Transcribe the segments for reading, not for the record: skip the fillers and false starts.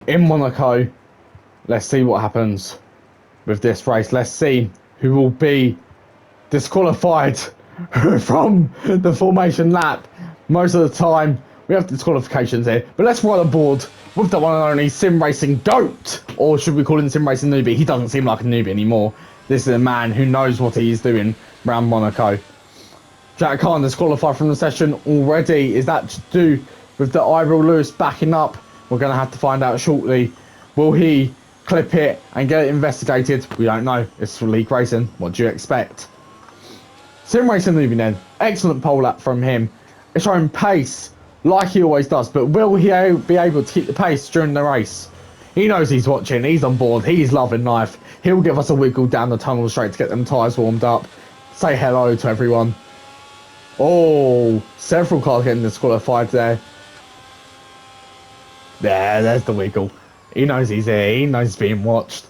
in Monaco. Let's see what happens with this race. Let's see who will be disqualified from the formation lap. Most of the time we have disqualifications here, but let's run aboard with the one and only sim racing goat, or should we call him sim racing newbie? He doesn't seem like a newbie anymore. This is a man who knows what he's doing around Monaco. Jack Khan disqualified from the session already. Is that to do with the F1RL Lewis backing up? We're going to have to find out shortly. Will he clip it and get it investigated? We don't know. It's for league racing. What do you expect? Sim racing newbie then. Excellent pole lap from him. It's showing pace like he always does, but will he be able to keep the pace during the race? He knows he's watching. He's on board. He's loving life. He'll give us a wiggle down the tunnel straight to get them tyres warmed up. Say hello to everyone. Oh, several cars getting disqualified there. There's the wiggle. He knows he's here. He knows he's being watched.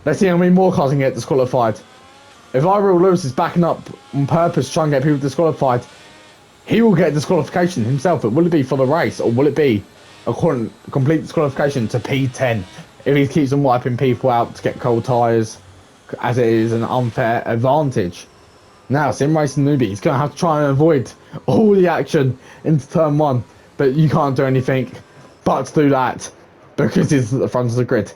Let's see how many more cars can get disqualified. If F1RL Lewis is backing up on purpose to try and get people disqualified, he will get disqualification himself. But will it be for the race, or will it be a complete disqualification to P10 if he keeps on wiping people out to get cold tyres, as it is an unfair advantage? Now, sim racing newbie, he's going to have to try and avoid all the action into turn one, but you can't do anything but do that because he's at the front of the grid.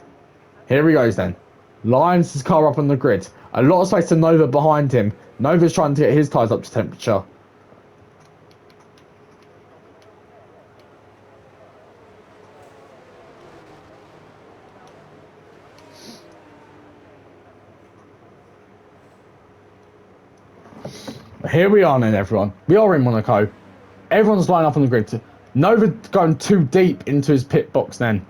Here he goes then. Lines his car up on the grid. A lot of space to Nova behind him. Nova's trying to get his tyres up to temperature. Here we are then, everyone. We are in Monaco. Everyone's lined up on the grid. Nova going too deep into his pit box then.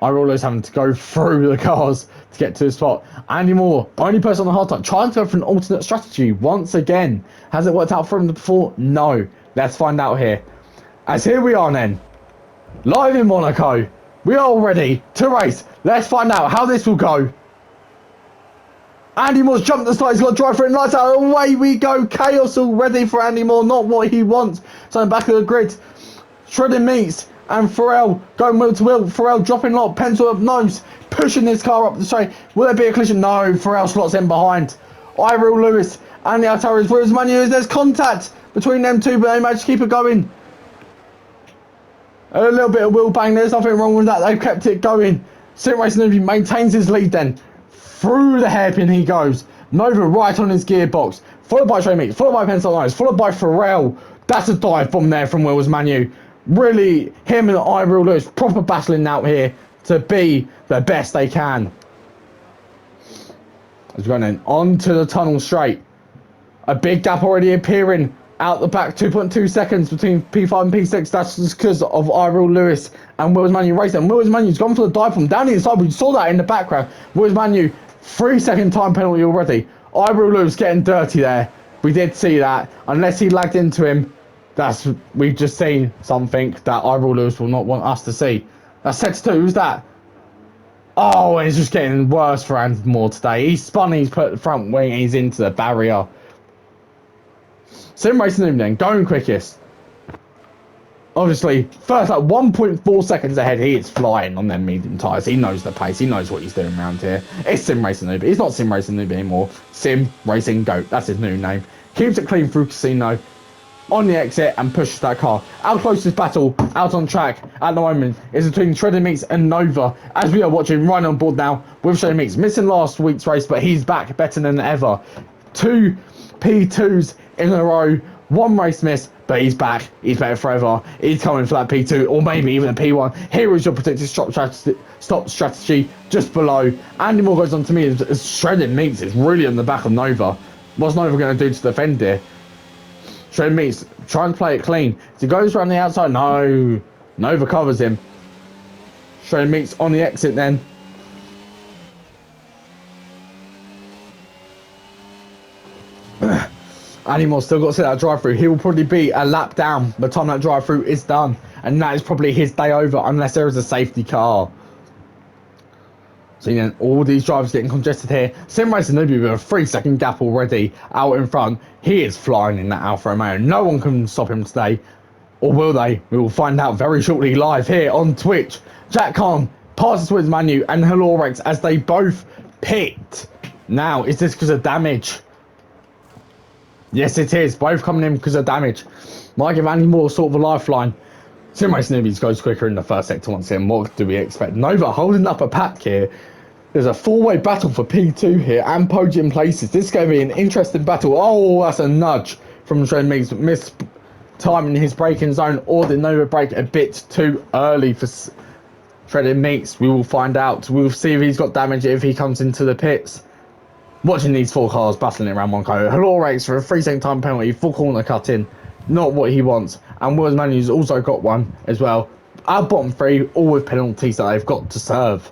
F1RL is having to go through the cars to get to his spot. Andy Moore, only person on the hard time, trying to go for an alternate strategy once again. Has it worked out for him before? No. Let's find out here. As here we are then. Live in Monaco. We are ready to race. Let's find out how this will go. Andy Moore's jumped the start. He's got to drive for it. Lights out. Away we go. Chaos already for Andy Moore. Not what he wants. So back of the grid. Shredding meets. And Farrell going wheel to wheel. Farrell dropping a lot of pencil up nose. Pushing this car up the straight. Will there be a collision? No. Farrell slots in behind. F1RL Lewis and the Altaris. Whereas Manu, there's contact between them two, but they managed to keep it going. A little bit of wheel bang. There's nothing wrong with that. They've kept it going. Sim Racing Newbie maintains his lead then. Through the hairpin he goes. Nova right on his gearbox. Followed by Trey Meeks. Followed by Pencil Nose. Followed by Farrell. That's a dive bomb there from Wills Manu. Really, him and F1RL Lewis proper battling out here to be the best they can. As we're going then onto the tunnel straight. A big gap already appearing out the back. 2.2 seconds between P5 and P6. That's just because of F1RL Lewis and Wills Manu racing. Wills Manu's gone for the dive bomb down the inside. We saw that in the background. Wills Manu, 3-second time penalty already. F1RL Lewis getting dirty there. We did see that. Unless he lagged into him. We've just seen something that F1RL Lewis will not want us to see. That's set to 2. Who's that? Oh, and it's just getting worse for Andy Moore today. He's spun, he's put the front wing, he's into the barrier. Sim Racing Newbie then, going quickest. Obviously, first like 1.4 seconds ahead, he is flying on them medium tyres. He knows the pace, he knows what he's doing around here. It's Sim Racing Newbie. He's not Sim Racing Newbie anymore. Sim Racing Goat, that's his new name. Keeps it clean through Casino. On the exit and pushes that car. Our closest battle out on track at the moment is between Shredded Meeks and Nova, as we are watching right on board now with Shredded Meeks. Missing last week's race, but he's back better than ever. 2 P2s in a row, 1 race miss, but he's back. He's better forever. He's coming for that P2 or maybe even a P1. Here is your predicted stop strategy just below. Andy Moore goes on to me as Shredded Meeks is really on the back of Nova. What's Nova going to do to defend here? Shredded Meeks trying to play it clean. As he goes around the outside. No. Nova covers him. Shredded Meeks on the exit then. Andy Moore still got to sit that drive through. He will probably be a lap down by the time that drive through is done. And that is probably his day over unless there is a safety car. So then all these drivers getting congested here. Sim Racing Newbie with a 3-second gap already out in front. He is flying in that Alfa Romeo. No one can stop him today. Or will they? We will find out very shortly live here on Twitch. Jack Khan passes towards Manu and Halorex as they both pit. Now, is this because of damage? Yes, it is. Both coming in because of damage. Might give Andy Moore sort of a lifeline. Sim Race Newbies goes quicker in the first sector once again. What do we expect? Nova holding up a pack here. There's a four-way battle for P2 here and podium places. This is going to be an interesting battle. Oh, that's a nudge from Shredded Meats. Missed time in his braking zone, or did Nova brake a bit too early for Shredded Meats? We will find out. We'll see if he's got damage if he comes into the pits. Watching these four cars battling around Monaco. Halorex for a 3-second time penalty, full corner cut in. Not what he wants. And Will's Manu's also got one as well. Our bottom three, all with penalties that they've got to serve.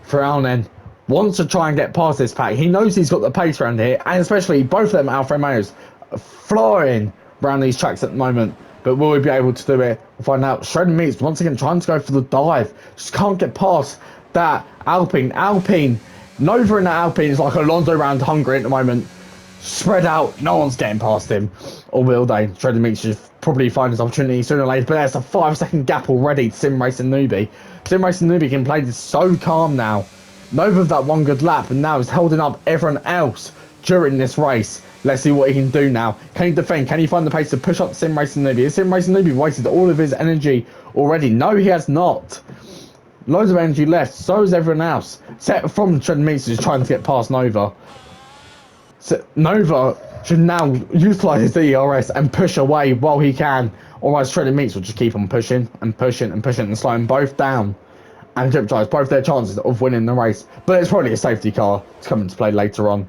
Ferrell then wants to try and get past this pack. He knows he's got the pace around here, and especially both of them Alfa Romeos flying around these tracks at the moment. But will we be able to do it? We'll find out. Shredded Meats once again trying to go for the dive. Just can't get past that Alpine. Nova in that Alpine is like Alonso around Hungary at the moment. Spread out, no one's getting past him. Or will they? Shredded Meats should probably find his opportunity sooner or later, but there's a 5-second gap already to Sim Racing Newbie. Sim Racing Newbie can play this so calm now. Nova with that one good lap, and now he's holding up everyone else during this race. Let's see what he can do now. Can he defend? Can he find the pace to push up Sim Racing Newbie? Has Sim Racing Newbie wasted all of his energy already? No, he has not. Loads of energy left, so is everyone else. Set from Shredded Meats is trying to get past Nova. So Nova should now utilise his DRS and push away while he can. Otherwise, Shredded Meats will just keep on pushing and slowing both down and jeopardise both their chances of winning the race. But it's probably a safety car to come into play later on.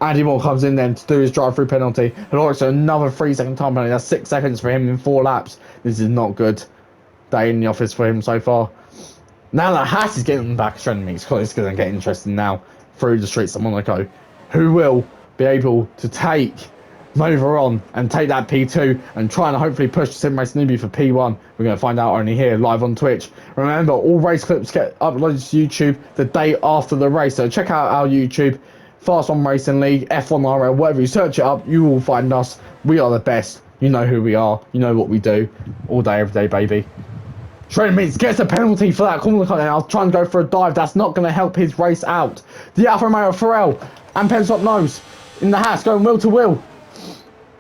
Andy Moore comes in then to do his drive-through penalty, and also another 3-second time penalty. That's 6 seconds for him in 4 laps. This is not good day in the office for him so far. Now that Haas is getting back, Shredded Meats, it's going to get interesting now through the streets of Monaco. Who will be able to take Nova on and take that P2 and try and hopefully push Sim Race Newbie for P1? We're going to find out only here live on Twitch. Remember, all race clips get uploaded to YouTube the day after the race, so check out our YouTube, F1 Racing League, F1RL, whatever you search it up, you will find us. We are the best. You know who we are. You know what we do. All day, every day, baby. Shredded Meats gets a penalty for that corner cut. I'll try and go for a dive. That's not going to help his race out. The Alfa Romeo Farrell and Penstop nose in the Haas going wheel to wheel.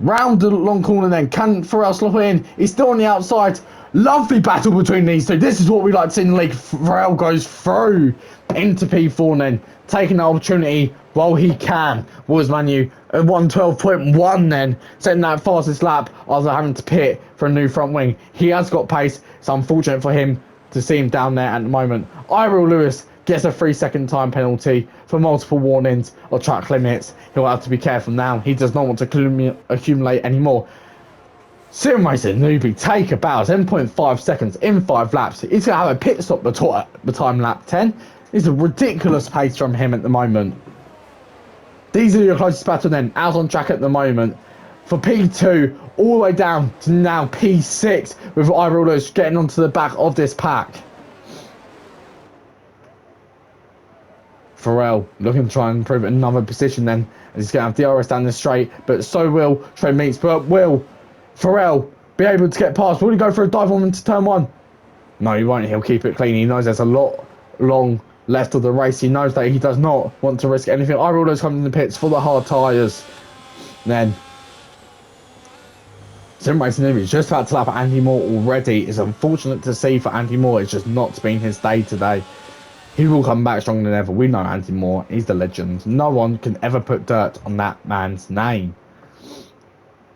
Round the long corner then. Can Farrell slot it in? He's still on the outside. Lovely battle between these two. This is what we like to see in the league. Farrell goes through into P4 then, taking the opportunity while he can. Wills Manu at 112.1 then, setting that fastest lap after having to pit for a new front wing. He has got pace. It's unfortunate for him to see him down there at the moment. Iril Lewis gets a 3-second time penalty for multiple warnings or track limits. He'll have to be careful now. He does not want to accumulate anymore. Sim Racing Newbie take about 7.5 seconds in 5 laps. He's going to have a pit stop the time lap 10. It's a ridiculous pace from him at the moment. These are your closest battle then, out on track at the moment. For P2, all the way down to now P6, with Iril Lewis getting onto the back of this pack. Farrell looking to try and improve another position then. He's going to have DRS down the straight, but so will Shredded Meats. But will Farrell be able to get past? Will he go for a dive on into turn 1? No, he won't. He'll keep it clean. He knows there's a lot long left of the race. He knows that he does not want to risk anything. Iril Lewis coming in the pits for the hard tyres. Then Sim Racing Newbie is just about to lap Andy Moore already. It's unfortunate to see for Andy Moore. It's just not been his day today. He will come back stronger than ever. We know Andy Moore. He's the legend. No one can ever put dirt on that man's name.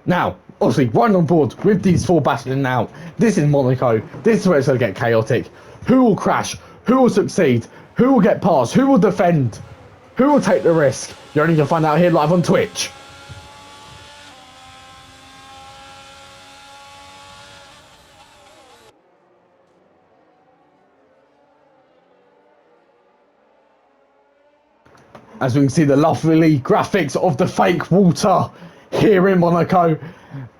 Now, obviously, right on board with these 4 battling out. This is Monaco. This is where it's going to get chaotic. Who will crash? Who will succeed? Who will get past? Who will defend? Who will take the risk? You're only going to find out here live on Twitch. As we can see the lovely graphics of the fake water here in Monaco.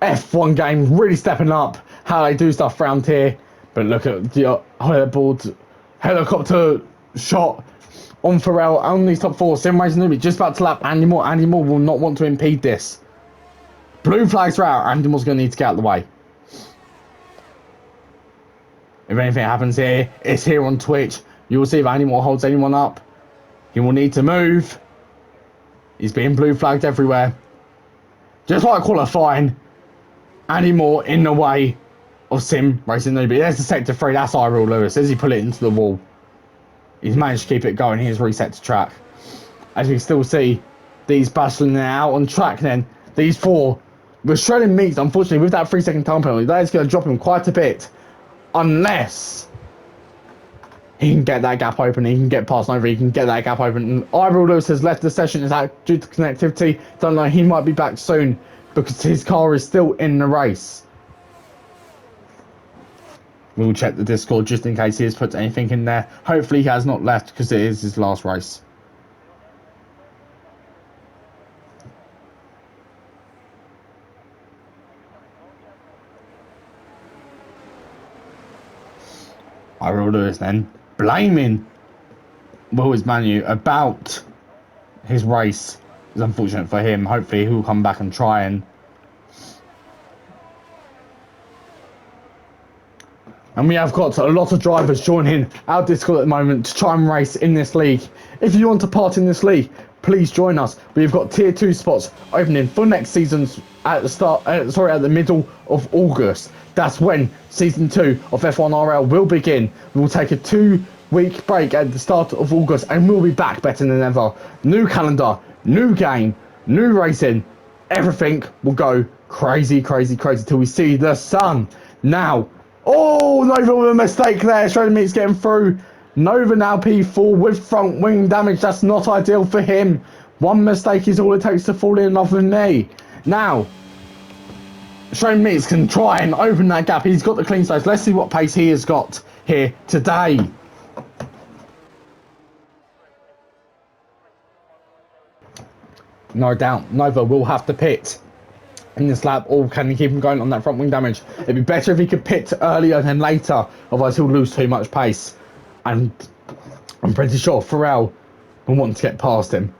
F1 game really stepping up how they do stuff around here. But look at the helicopter shot on Farrell on these top 4. Sim Racing Newbie just about to lap Andy Moore. Andy Moore will not want to impede this. Blue flags are out. Animal's going to need to get out of the way. If anything happens here, it's here on Twitch. You will see if Animal holds anyone up. He will need to move. He's being blue flagged everywhere. Just like qualifying. Animal in the way of Sim Racing Newbie. There's the sector 3. That's FTracingleague Lewis. As he pull it into the wall. He's managed to keep it going. He's reset to track. As you can still see, these battling out on track then. These four. With shredding meats, unfortunately, with that 3-second time penalty, that is going to drop him quite a bit. Unless he can get that gap open, he can get past Nova, he can get that gap open. And FTracingleague Lewis has left the session. Is that due to connectivity? Don't know. He might be back soon because his car is still in the race. We'll check the Discord just in case he has put anything in there. Hopefully he has not left because it is his last race. FTracingleague Lewis then blaming Willis Manu about his race. It's unfortunate for him. Hopefully he'll come back and try and we have got a lot of drivers joining our Discord at the moment to try and race in this league. If you want to part in this league, please join us. We've got tier 2 spots opening for next season's at the middle of August. That's when season 2 of F1RL will begin. We will take a 2-week break at the start of August and we'll be back better than ever. New calendar, new game, new racing. Everything will go crazy till we see the sun. Now, oh, Nova with a mistake there. Shredded Meat's getting through. Nova now P4 with front wing damage. That's not ideal for him. One mistake is all it takes to fall in love with me. Now, Shredded Meats can try and open that gap. He's got the clean slopes. Let's see what pace he has got here today. No doubt, Nova will have to pit in this lap, or can he keep him going on that front wing damage? It'd be better if he could pit earlier than later, otherwise he'll lose too much pace. And I'm pretty sure FTracingleague will want to get past him.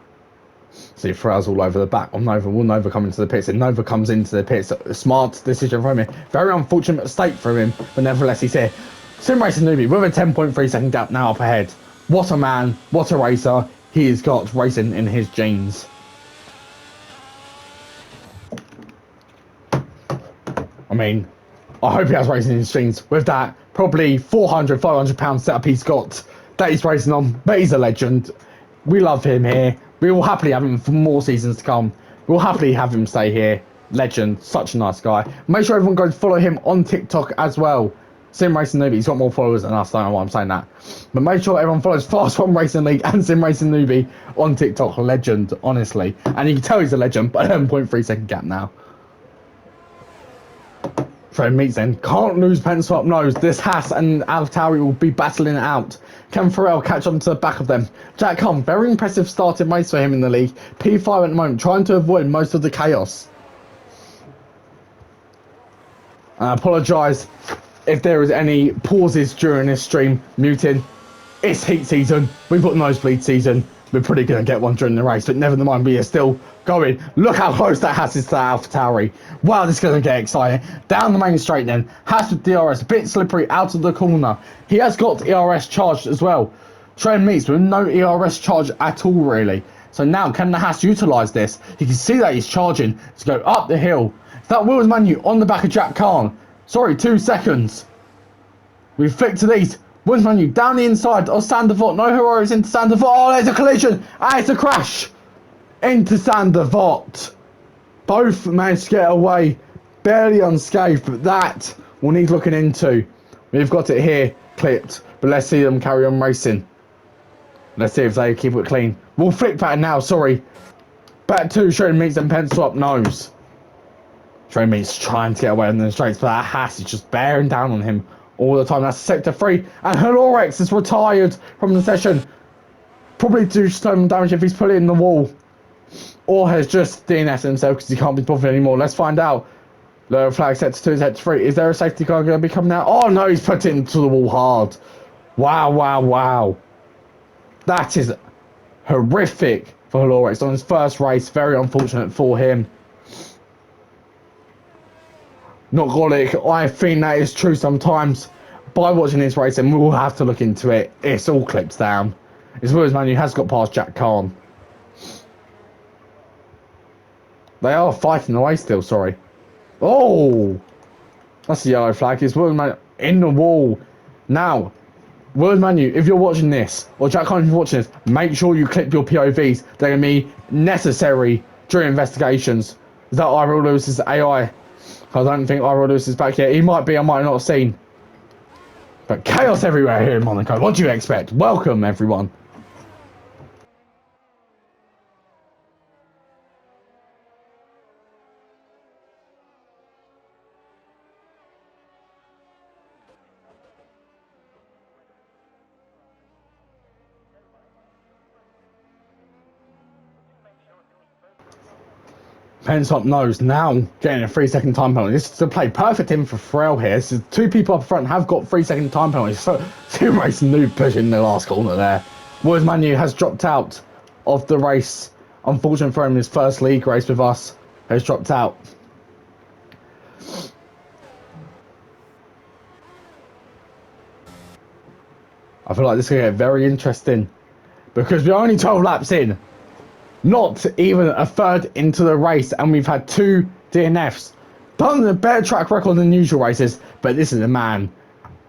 See, FTracingleague's all over the back of Nova. Will Nova come into the pits? If Nova comes into the pits, a smart decision from him. Very unfortunate mistake from him, but nevertheless he's here. Sim Racing Newbie with a 10.3 second gap now up ahead. What a man, what a racer. He has got racing in his genes. I mean, I hope he has racing in his genes. With that, probably 400, 500 pound setup he's got that he's racing on, but he's a legend. We love him here. We will happily have him for more seasons to come. We'll happily have him stay here. Legend, such a nice guy. Make sure everyone goes follow him on TikTok as well. Sim Racing Newbie, he's got more followers than us, I don't know why I'm saying that. But make sure everyone follows F1 Racing League and Sim Racing Newbie on TikTok. Legend, honestly. And you can tell he's a legend, but 11.3 second gap now. Shredded Meats then can't lose pen swap nose. This Haas and AlphaTauri will be battling it out. Can FTracingleague catch on to the back of them? Jack Hunt, very impressive starting race for him in the league. P5 at the moment, trying to avoid most of the chaos. I apologise if there is any pauses during this stream. Muting. It's heat season. We've got nosebleed season. We're probably going to get one during the race, but never mind, we are still going. Look how close that Haas is to AlphaTauri. Wow, this is going to get exciting. Down the main straight then. Haas with DRS, a bit slippery out of the corner. He has got ERS charged as well. Shredded Meats with no ERS charge at all, really. So now, can the Haas utilise this? You can see that he's charging to go up the hill. That Willis Manu on the back of Jack Khan. Sorry, 2 seconds. We flick to these. Willis Manu down the inside of Sandervoort. No heroes into Sandervoort. Oh, there's a collision. And it's a crash into Sandervoort. Both managed to get away barely unscathed, but that will need looking into. We've got it here clipped, but let's see them carry on racing. Let's see if they keep it clean. We'll flick back now, sorry. Back to Shredded Meats and pen swap nose. Shredded Meats trying to get away on the straights, but that Haas is just bearing down on him all the time. That's sector 3, and Halorex is retired from the session. Probably due to stone damage if he's put it in the wall, or has just DNS himself because he can't be bothered anymore. Let's find out. Lower flag sector 2, sector 3. Is there a safety car going to be coming out? Oh no, he's put it into the wall hard. Wow, wow, wow. That is horrific for Halorex on his first race. Very unfortunate for him. not Golic. I think that is true sometimes. By watching this race, and we will have to look into it. It's all clips down. As well as Manu has got past Jack Khan. They are fighting away still, sorry. Oh! That's the yellow flag. It's Williams Manu in the wall. Now, Williams Manu, if you're watching this, or Jack Khan, if you're watching this, make sure you clip your POVs. They're going to be necessary during investigations. Is that Ira Lewis's AI? I don't think Ira Lewis is back yet. He might be, I might not have seen. But chaos everywhere here in Monaco. What do you expect? Welcome, everyone. Penstop knows now getting a 3-second time penalty. This is a play perfect in for F1RL here. This is 2 people up front have got 3-second time penalties. So Team Race Noob pushing the last corner there. Williams Manu has dropped out of the race. Unfortunately for him, his first league race with us has dropped out. I feel like this is going to get very interesting because we're only 12 laps in. Not even a third into the race, and we've had 2 DNFs. Done a better track record than usual races, but this is a man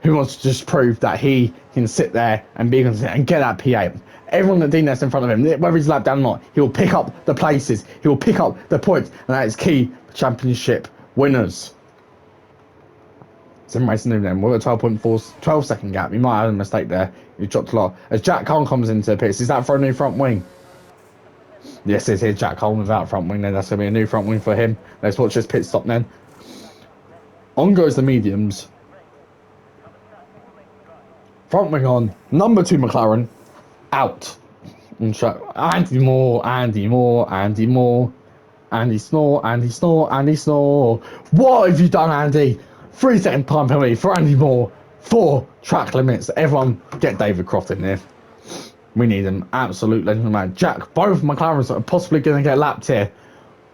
who wants to just prove that he can sit there and be consistent and get that P8. Everyone that DNFs in front of him, whether he's lap down or not, he will pick up the places, he will pick up the points, and that is key for championship winners. Sim Racing Noob then, with a 12 second gap. He might have a mistake there. He dropped a lot. As Jack Cole comes into the pits, is that for a new front wing? Yes, it's here, Jack Cole without front wing then. That's going to be a new front wing for him. Let's watch this pit stop then. On goes the mediums. Front wing on. Number 2 McLaren. Out. Andy Moore, Andy Moore, Andy Moore. Andy Snore, Andy Snore, Andy Snore. What have you done, Andy? 3-second time penalty for Andy Moore. 4 track limits. Everyone get David Croft in there. We need him. Absolute legend, man. Jack, both McLarens are possibly going to get lapped here.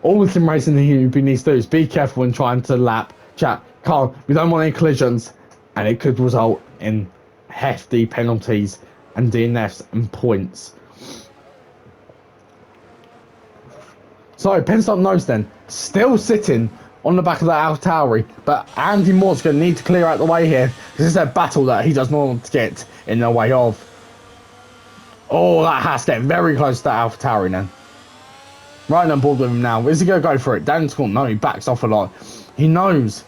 All the sim racing he needs to do is be careful when trying to lap Jack. Carl, we don't want any collisions, and it could result in hefty penalties and DNFs and points. So, Penstop knows then, still sitting on the back of the AlphaTauri, but Andy Moore's going to need to clear out the way here. This is a battle that he does not want to get in the way of. Oh, that has to get very close to AlphaTauri then. Right on board with him now. Is he going to go for it? Dan's caught. No, he backs off a lot. He knows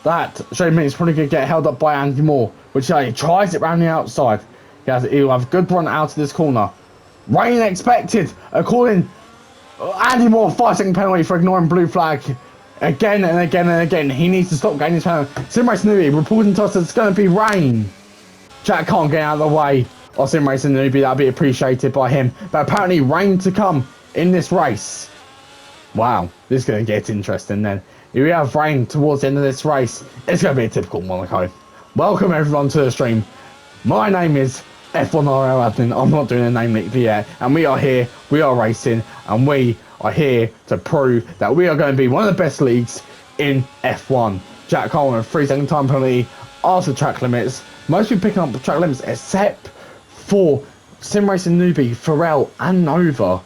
that Shane is probably going to get held up by Andy Moore, which he tries it round the outside. He'll have a good run out of this corner. Rain expected, according Andy Moore, 5-second penalty for ignoring blue flag. Again and again and again. He needs to stop getting his penalty. Sim Racing Newbie reporting to us that it's going to be rain. Jack can't get out of the way. Or Sim Racing Newbie, that'll be appreciated by him. But apparently rain to come in this race. Wow, this is going to get interesting then. If we have rain towards the end of this race, it's going to be a typical Monaco. Welcome everyone to the stream. My name is F1RL admin. I'm not doing a name leak yet. And we are here, we are racing, and we are here to prove that we are going to be one of the best leagues in F1. Jack Coleman, 3-second time penalty after track limits. Most people picking up track limits except for Sim Racing Newbie, F1RL and Nova.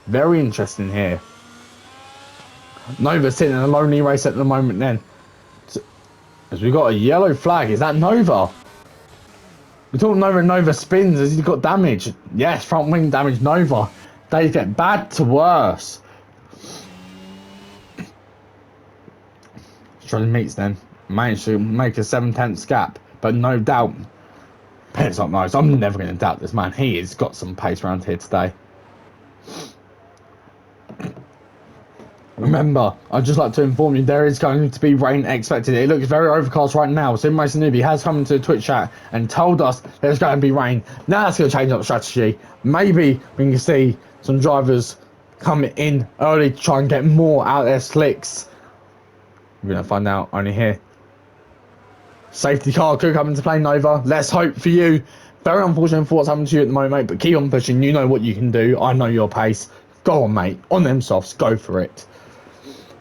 Very interesting here. Nova sitting in a lonely race at the moment then. As we got a yellow flag, is that Nova? We thought Nova spins as he's got damage. Yes, front wing damage, Nova. They get bad to worse. Struggling meets then. Managed to make a 7/10 gap, but no doubt. It's not nice. I'm never going to doubt this man. He has got some pace around here today. Remember, I'd just like to inform you there is going to be rain expected. It looks very overcast right now. Sim Racing Newbie has come into the Twitch chat and told us there's going to be rain. Now that's going to change up strategy. Maybe we can see some drivers come in early to try and get more out of their slicks. We're going to find out only here. Safety car could come into play, Nova. Let's hope for you. Very unfortunate for what's happened to you at the moment, mate, but keep on pushing. You know what you can do. I know your pace. Go on, mate. On them softs. Go for it.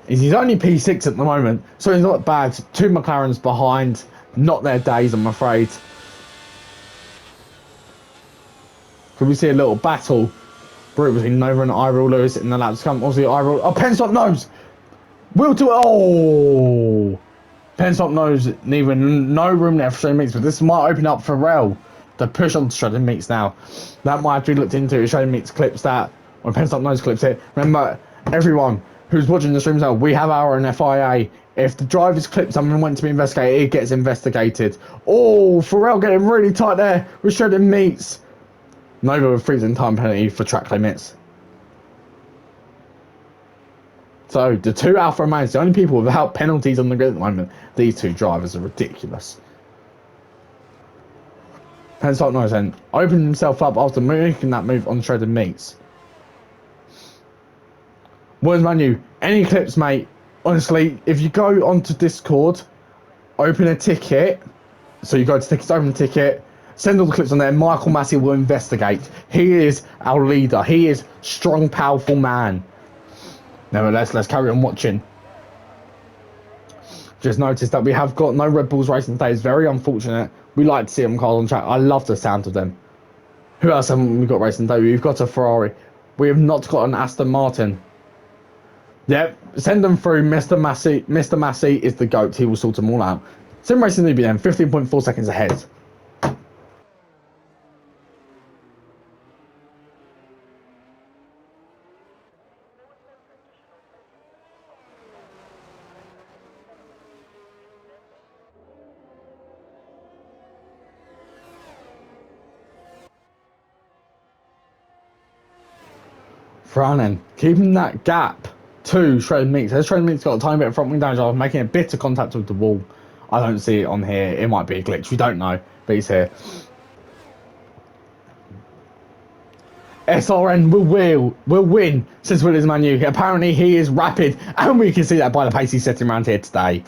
He's only P6 at the moment, so he's not bad. 2 McLarens behind, not their days, I'm afraid. Could we see a little battle between Nova and Iril Lewis in the laps come? Obviously, Iril. Oh, Penstock knows. Will do it. Oh, Penstock knows. Even no room there for shredded meats, but this might open up for Rel to push on shredded meats now. That might have to be looked into. Shredded meats clips that when Penstock knows clips it. Remember, everyone who's watching the streams now, we have our own FIA. If the driver's clip something went to be investigated, it gets investigated. Oh, Pharrell getting really tight there with shredded meats. Nova with freezing time penalty for track limits. So the 2 Alfa Romeos, the only people without penalties on the grid at the moment. These 2 drivers are ridiculous. Penstock knows then opened himself up after making that move on shredded meats. Words Manu, any clips, mate? Honestly, if you go onto Discord, open a ticket. So you go to tickets, open a ticket. Send all the clips on there. Michael Massey will investigate. He is our leader. He is strong, powerful man. Nevertheless, let's carry on watching. Just noticed that we have got no Red Bulls racing today. It's very unfortunate. We like to see them cars on track. I love the sound of them. Who else haven't we got racing today? We've got a Ferrari. We have not got an Aston Martin. Yep, send them through. Mr. Massey. Mr. Massey is the GOAT. He will sort them all out. Sim Racing Newbie then, 15.4 seconds ahead. Franen, keeping that gap to shredded meats. Has shredded meats got a tiny bit of front wing damage? I was making a bit of contact with the wall. I don't see it on here. It might be a glitch. We don't know, but he's here. SRN will win since Willis Manu. Apparently he is rapid, and we can see that by the pace he's setting around here today.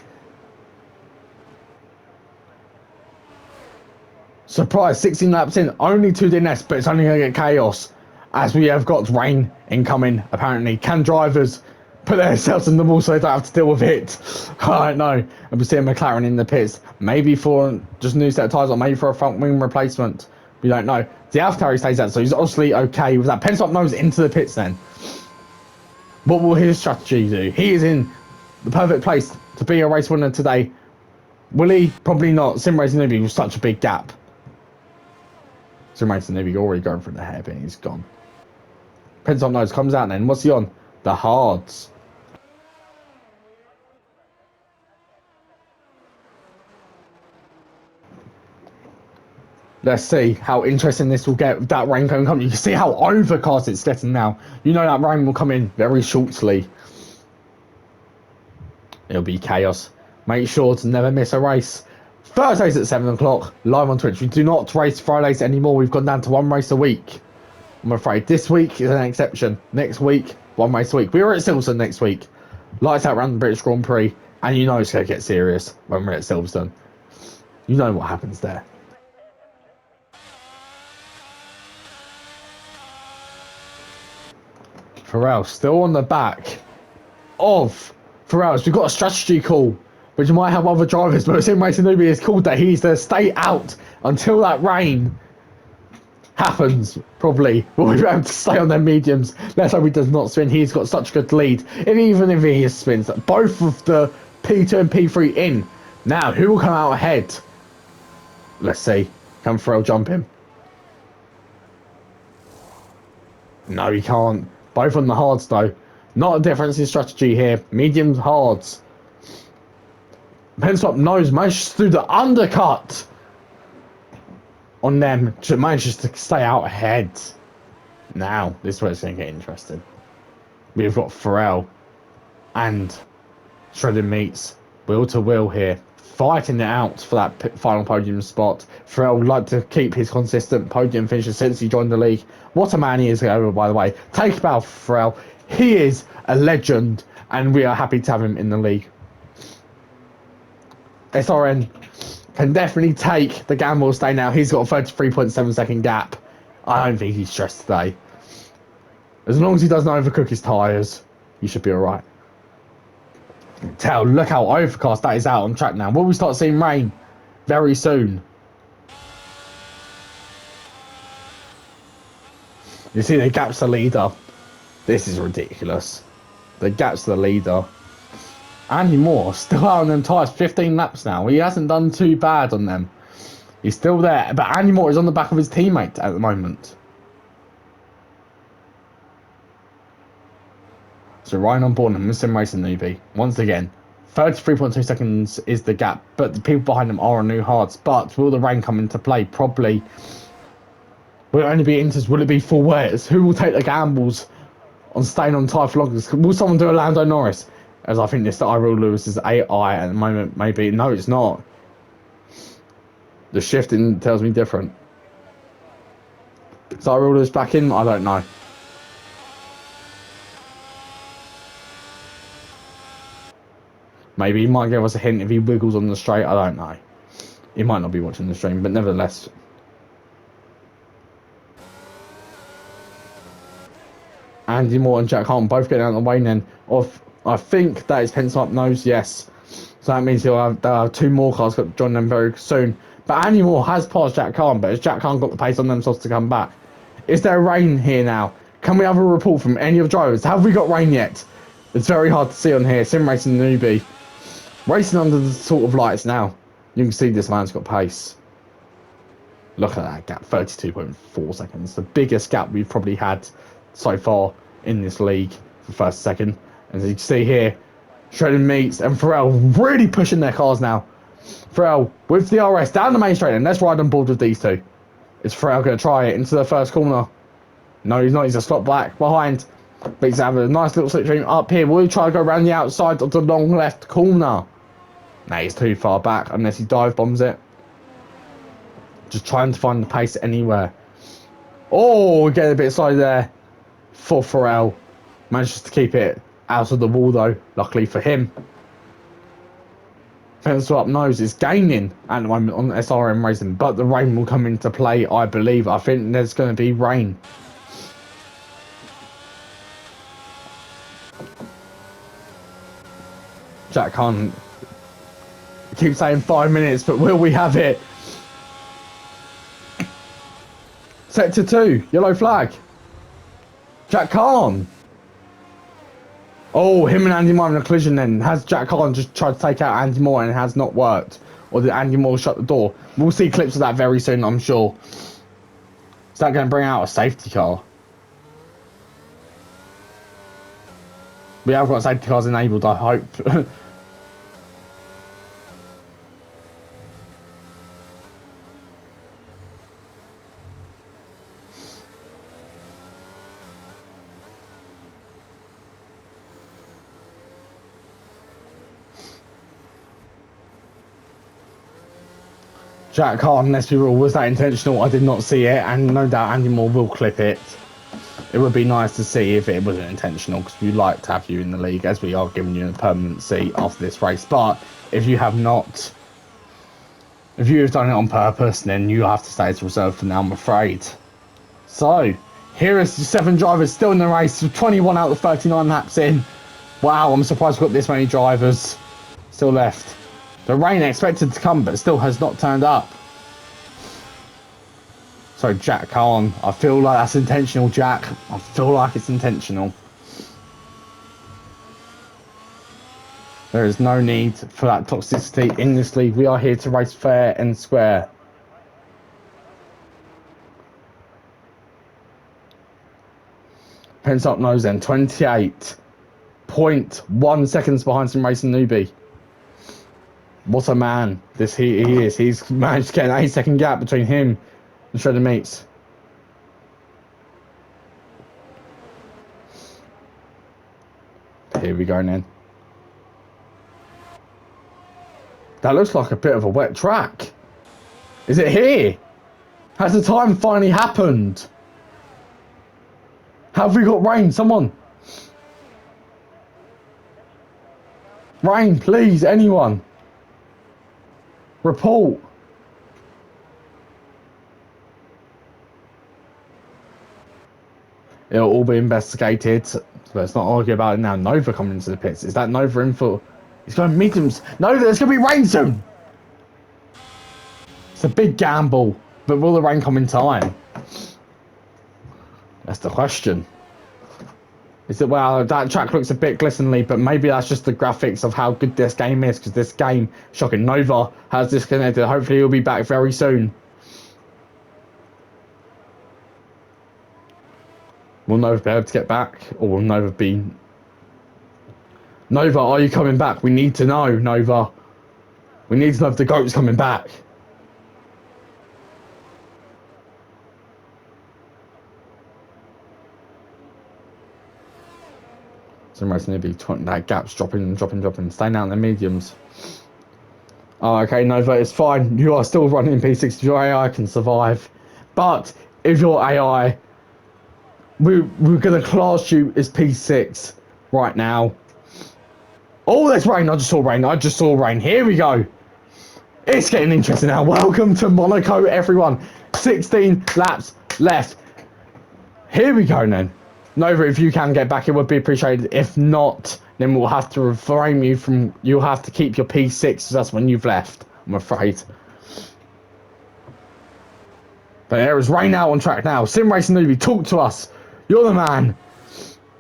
Surprise, 16 laps in, only 2 DNS, but it's only going to get chaos as we have got rain incoming. Apparently, can drivers put themselves in the wall so they don't have to deal with it? I don't know. And we see a McLaren in the pits, maybe for just a new set of tyres or maybe for a front wing replacement. We don't know. The AlphaTauri stays out, so he's obviously okay with that. Penstock knows into the pits then. What will his strategy do? He is in the perfect place to be a race winner today. Will he? Probably not. Sim Racing Newbie was such a big gap. Sim Racing Newbie already going for the hairpin. He's gone. Penstock knows, comes out then. What's he on? The hards. Let's see how interesting this will get with that rain coming. You can see how overcast it's getting now. You know that rain will come in very shortly. It'll be chaos. Make sure to never miss a race. Thursdays at 7 o'clock, live on Twitch. We do not race Fridays anymore. We've gone down to 1 race a week. I'm afraid this week is an exception. Next week, 1 race a week. We are at Silverstone next week. Lights out around the British Grand Prix. And you know it's going to get serious when we're at Silverstone. You know what happens there. Pharrell still on the back of Pharrell. We've got a strategy call, which might have other drivers, but Sim Racing Newbie is called that he's to stay out until that rain happens. Probably we'll be able to stay on their mediums. Let's hope he does not spin. He's got such a good lead, and even if he spins, both of the P2 and P3 in. Now, who will come out ahead? Let's see. Can Pharrell jump him? No, he can't. Both on the hards though. Not a difference in strategy here. Mediums, hards. Penstock knows, manages to do the undercut on them. Manages to stay out ahead. Now, this is where it's going to get interesting. We've got Pharrell and Shredded Meats wheel to wheel here, fighting it out for that final podium spot. Pharrell would like to keep his consistent podium finishes since he joined the league. What a man he is, by the way. Take a bow for Pharrell. He is a legend, and we are happy to have him in the league. SRN can definitely take the gamble stay now. He's got a 33.7 second gap. I don't think he's stressed today. As long as he doesn't overcook his tyres, he should be alright. Tell, look how overcast that is out on track now. Will we start seeing rain very soon? You see the gap's the leader. This is ridiculous. The gap's the leader. Andy Moore still out on them tyres, 15 laps now. He hasn't done too bad on them. He's still there, but Andy Moore is on the back of his teammate at the moment. So Ryan on board and Sim Racing newbie. Once again, 33.2 seconds is the gap, but the people behind them are on new hards. But will the rain come into play? Probably. Will it only be inters? Will it be full wets? Who will take the gambles on staying on tyre for longer? Will someone do a Lando Norris? As I think this Tyrell Lewis is AI at the moment, maybe. No, it's not. The shifting tells me different. Is Tyrell Lewis back in? I don't know. Maybe he might give us a hint if he wiggles on the straight. I don't know. He might not be watching the stream, but nevertheless. Andy Moore and Jack Hart both getting out of the way then. I think that is Pensup nose, yes. So that means he'll have 2 more cars got to join them very soon. But Andy Moore has passed Jack Hart, but has Jack Hart got the pace on themselves to come back? Is there rain here now? Can we have a report from any of the drivers? Have we got rain yet? It's very hard to see on here. Sim Racing newbie. Racing under the sort of lights now. You can see this man's got pace. Look at that gap, 32.4 seconds. The biggest gap we've probably had so far in this league for first second. As you can see here, Shredded Meats and FTracingleague really pushing their cars now. FTracingleague with the RS down the main straight, and let's ride on board with these two. Is FTracingleague going to try it into the first corner? No, he's not. He's a slot back behind. But he's having a nice little slipstream up here. Will he try to go around the outside of the long left corner? Nah, he's too far back unless he dive bombs it. Just trying to find the pace anywhere. Oh, getting a bit slow there for FTracingleague. Manages to keep it out of the wall though, luckily for him. Pencil up nose is gaining at the moment on SRM Racing, but the rain will come into play, I believe. I think there's going to be rain. Jack Hunt keeps saying 5 minutes, but will we have it? Sector 2, yellow flag. Jack Khan. Oh, him and Andy Moore in a collision then. Has Jack Khan just tried to take out Andy Moore and it has not worked? Or did Andy Moore shut the door? We'll see clips of that very soon, I'm sure. Is that going to bring out a safety car? We have got safety cars enabled, I hope. Jack Harden, let's be real, was that intentional? I did not see it, and no doubt Andy Moore will clip it. It would be nice to see if it wasn't intentional, because we'd like to have you in the league, as we are giving you a permanent seat after this race. But if you have not, if you have done it on purpose, then you have to stay as reserve for now, I'm afraid. So, here is the 7 drivers still in the race, 21 out of 39 laps in. Wow, I'm surprised we've got this many drivers still left. The rain expected to come, but still has not turned up. So Jack Khan, I feel like that's intentional, Jack. I feel like it's intentional. There is no need for that toxicity in this league. We are here to race fair and square. Pence up nose then, 28.1 seconds behind Sim Racing newbie. What a man this he is. He's managed to get an 8-second gap between him and Shredded Meats. Here we go then. That looks like a bit of a wet track. Is it here? Has the time finally happened? Have we got rain? Someone. Rain, please, anyone. Report. It'll all be investigated. So let's not argue about it now. Nova coming into the pits. Is that Nova in for? He's going mediums. No, there's going to be rain soon. It's a big gamble, but will the rain come in time? That's the question. Is it, well, that track looks a bit glistenly, but maybe that's just the graphics of how good this game is, because this game, shocking, Nova has disconnected. Hopefully he'll be back very soon. Will Nova be able to get back, or will Nova be... Nova, are you coming back? We need to know, Nova. We need to know if the GOAT's coming back. Some racing maybe that gap's dropping. Staying out in the mediums. Oh, okay, Nova, it's fine. You are still running P6. Your AI can survive. But if your AI, we're going to class you as P6 right now. Oh, there's rain. I just saw rain. Here we go. It's getting interesting now. Welcome to Monaco, everyone. 16 laps left. Here we go, then. Nova, if you can get back, it would be appreciated. If not, then we'll have to reframe you from... You'll have to keep your P6, because that's when you've left, I'm afraid. But there is rain out on track now. Sim Racing Newbie, talk to us. You're the man.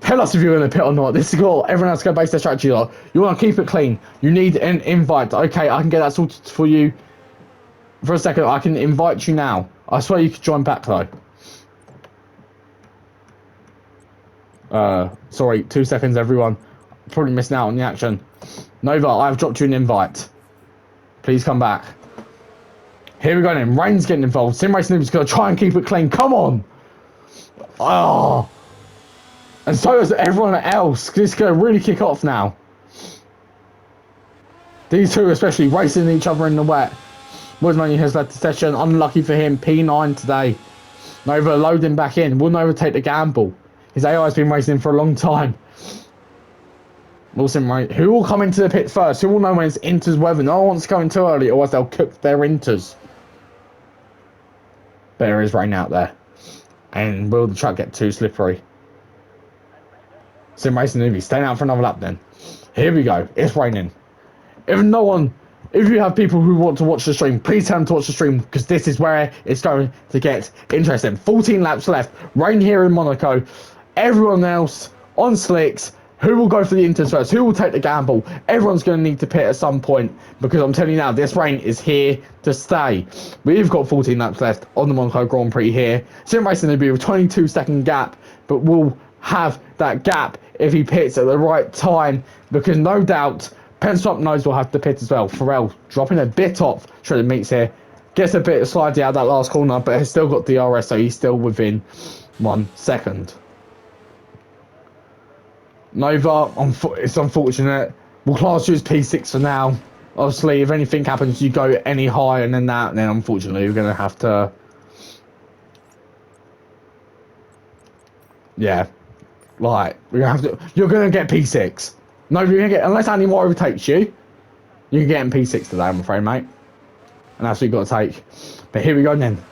Tell us if you're going to pit or not. This is all. Everyone else go base their strategy on. You want to keep it clean. You need an invite. Okay, I can get that sorted for you. For a second, I can invite you now. I swear you could join back, though. Sorry, 2 seconds, everyone. Probably missing out on the action. Nova, I've dropped you an invite. Please come back. Here we go then. Rain's getting involved. Sim Racing Noob's going to try and keep it clean. Come on. Oh. And so is everyone else. It's going to really kick off now. These two especially racing each other in the wet. Woodmoney has led the session. Unlucky for him. P9 today. Nova loading back in. Will Nova take the gamble? His AI has been racing for a long time. Wilson, right? Who will come into the pit first? Who will know when it's Inter's weather? No one wants to go in too early, otherwise they'll cook their Inters. There is rain out there. And will the truck get too slippery? Sim Racing Newbie, staying out for another lap then. Here we go. It's raining. If you have people who want to watch the stream, please tell them to watch the stream, because this is where it's going to get interesting. 14 laps left. Rain here in Monaco. Everyone else on slicks. Who will go for the Inters first? Who will take the gamble? Everyone's going to need to pit at some point, because I'm telling you now, this rain is here to stay. We've got 14 laps left on the Monaco Grand Prix here. Sim Racing will be a 22-second gap, but we'll have that gap if he pits at the right time, because no doubt Penstop knows we'll have to pit as well. Pharrell dropping a bit off shredded meats here. Gets a bit of slidey out that last corner, but has still got DRS, so he's still within 1 second. Nova, it's unfortunate. We'll class you as P6 for now. Obviously, if anything happens, you go any higher than that, then unfortunately we're going to have to... Yeah. Like, we're going to have to... You're going to get P6. No, you're going to get... Unless Andy Moore overtakes you, you can get in P6 today, I'm afraid, mate. And that's what you've got to take. But here we go then.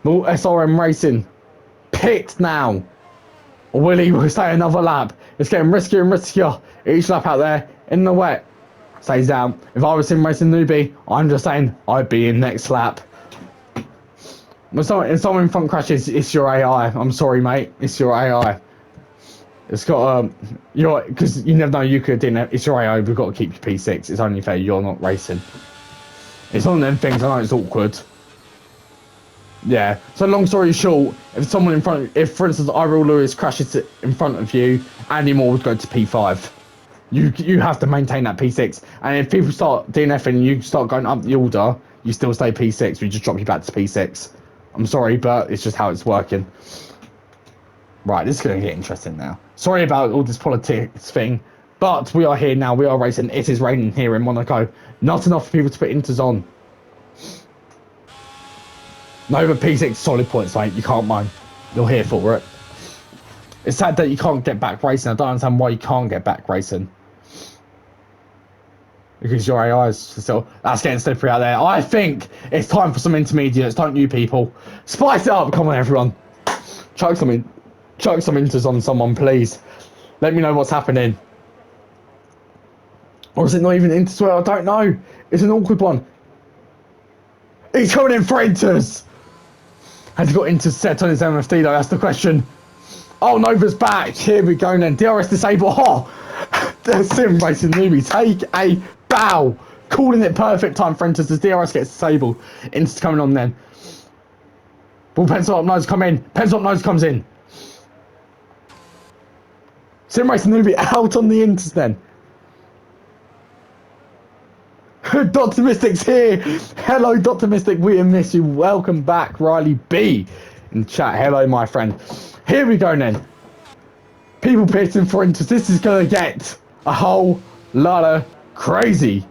Well, SRM Racing. Pit now. Or will he stay another lap? It's getting riskier and riskier. Each lap out there in the wet. Stays down. If I was Sim Racing Newbie, I'm just saying I'd be in next lap. When someone in front crashes, it's your AI. I'm sorry, mate. It's your AI. It's got because you never know, you could didn't. It's your AI. We've got to keep you P6. It's only fair you're not racing. It's one of them things. I know it's awkward. Yeah. So long story short, if someone in front, if for instance Iril Lewis crashes in front of you, Andy Moore would go to P5. You have to maintain that P6. And if people start DNFing and you start going up the order, you still stay P6. We just drop you back to P6. I'm sorry, but it's just how it's working. Right, this is going to get interesting now. Sorry about all this politics thing, but we are here now. We are racing. It is raining here in Monaco. Not enough for people to put Inters on. Nova P6 solid points, mate. You can't mind. You're here for it. It's sad that you can't get back racing. I don't understand why you can't get back racing. Because your AI is still... That's getting slippery out there. I think it's time for some intermediates, don't you people? Spice it up. Come on, everyone. Chuck some Inters on someone, please. Let me know what's happening. Or is it not even into swear? I don't know. It's an awkward one. He's coming in for Inters. Has he got Inters set on his MFD though? That's the question. Oh, Nova's back. Here we go then. DRS disable. Oh, the sim racing newbie. Take a bow. Calling it perfect time for Inters as DRS gets disabled. Inters coming on then. Ball pencil up nose come in. Pencil up nose comes in. Sim racing newbie out on the Inters then. Dr. Mystic's here. Hello, Dr. Mystic. We miss you. Welcome back, Riley B. In the chat. Hello, my friend. Here we go then. People pitching for Inters. This is going to get a whole lot of crazy.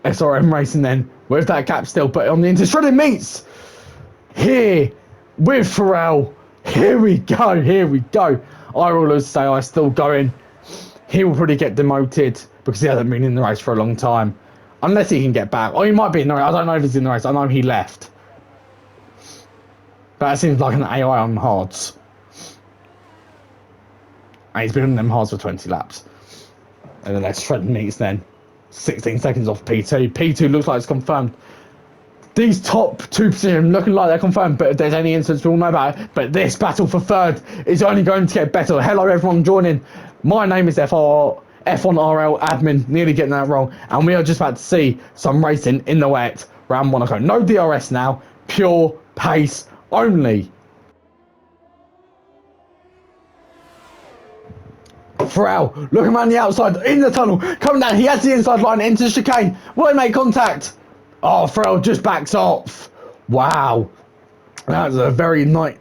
SRM racing then with that gap still, but on the Inters. Shredded meets here with Pharrell. Here we go, here we go. I will say I still going. He will probably get demoted because he hasn't been in the race for a long time. Unless he can get back. Or he might be in the race. I don't know if he's in the race. I know he left. But that seems like an AI on hards. And he's been on them hards for 20 laps. And then there's Shredded meets then. 16 seconds off P2. P2 looks like it's confirmed. These top two positions looking like they're confirmed, but if there's any incidents, we all know about it. But this battle for third is only going to get better. Hello, everyone joining. My name is F1RL admin, nearly getting that wrong. And we are just about to see some racing in the wet around Monaco. No DRS now, pure pace only. Pharrell looking around the outside, in the tunnel, coming down. He has the inside line into the chicane. Will he make contact? Oh, Pharrell just backs off. Wow. That's a very nice...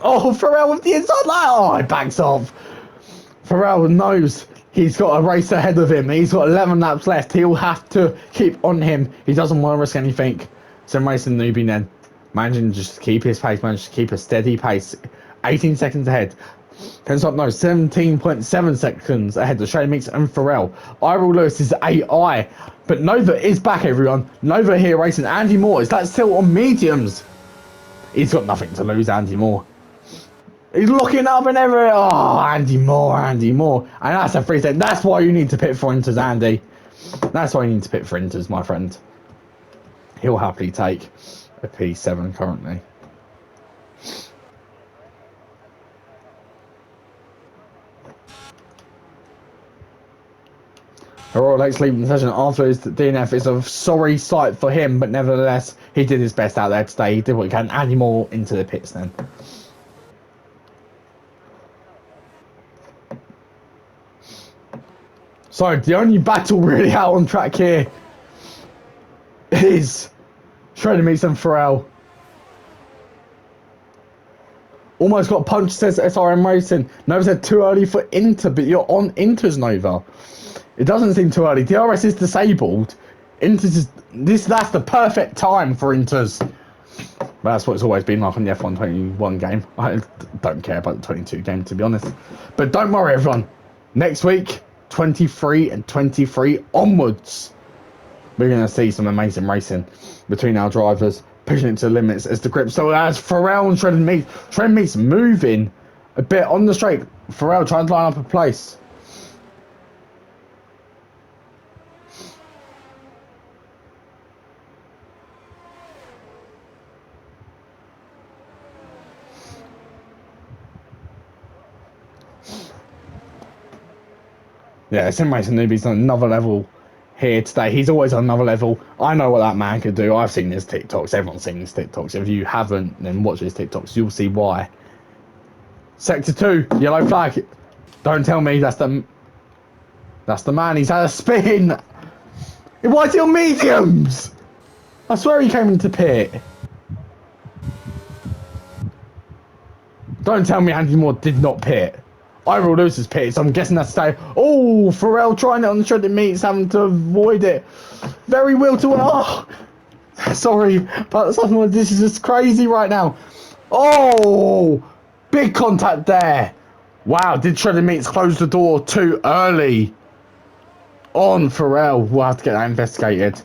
Oh, Pharrell with the inside line. Oh, he backs off. Pharrell knows he's got a race ahead of him. He's got 11 laps left. He'll have to keep on him. He doesn't want to risk anything. Sim racing newbie then. Managing to just keep his pace, managing to keep a steady pace. 18 seconds ahead. Pens up, no, 17.7 seconds ahead of Shane Meeks and Pharrell. Iral Lewis is AI, but Nova is back, everyone. Nova here racing. Andy Moore, is that still on mediums? He's got nothing to lose, Andy Moore. He's looking up and everywhere. Oh, Andy Moore, Andy Moore. And that's a free set. That's why you need to pit for Inters, Andy. That's why you need to pit for Inters, my friend. He'll happily take a P7 currently. Royal Lakes leaving the session after his DNF is a sorry sight for him, but nevertheless, he did his best out there today. He did what he can. Add more into the pits then. So, the only battle really out on track here is Shredded Meats and Pharrell. Almost got punched, says SRM Racing. Nova said too early for Inter, but you're on Inter's Nova. It doesn't seem too early. DRS is disabled. Inter's is that's the perfect time for Inter's. But that's what it's always been like on the F121 game. I don't care about the 22 game, to be honest. But don't worry, everyone. Next week, 23 and 23 onwards, we're going to see some amazing racing between our drivers, pushing it to the limits as the grip. So as Pharrell and Shredded Meats moving a bit on the straight. Pharrell trying to line up a place. Yeah, Sim Racing Newbie's on another level here today. He's always on another level. I know what that man could do. I've seen his TikToks. Everyone's seen his TikToks. If you haven't, then watch his TikToks. You'll see why. Sector 2, yellow flag. Don't tell me that's the man. He's had a spin. Why is he on mediums? I swear he came into pit. Don't tell me Andy Moore did not pit. I will lose his pit, so I'm guessing that's stay. Oh, Pharrell trying it on the Shredded Meats, having to avoid it. Very will to. Oh, sorry, but this is just crazy right now. Oh, big contact there. Wow, did Shredded Meats close the door too early on Pharrell? We'll have to get that investigated.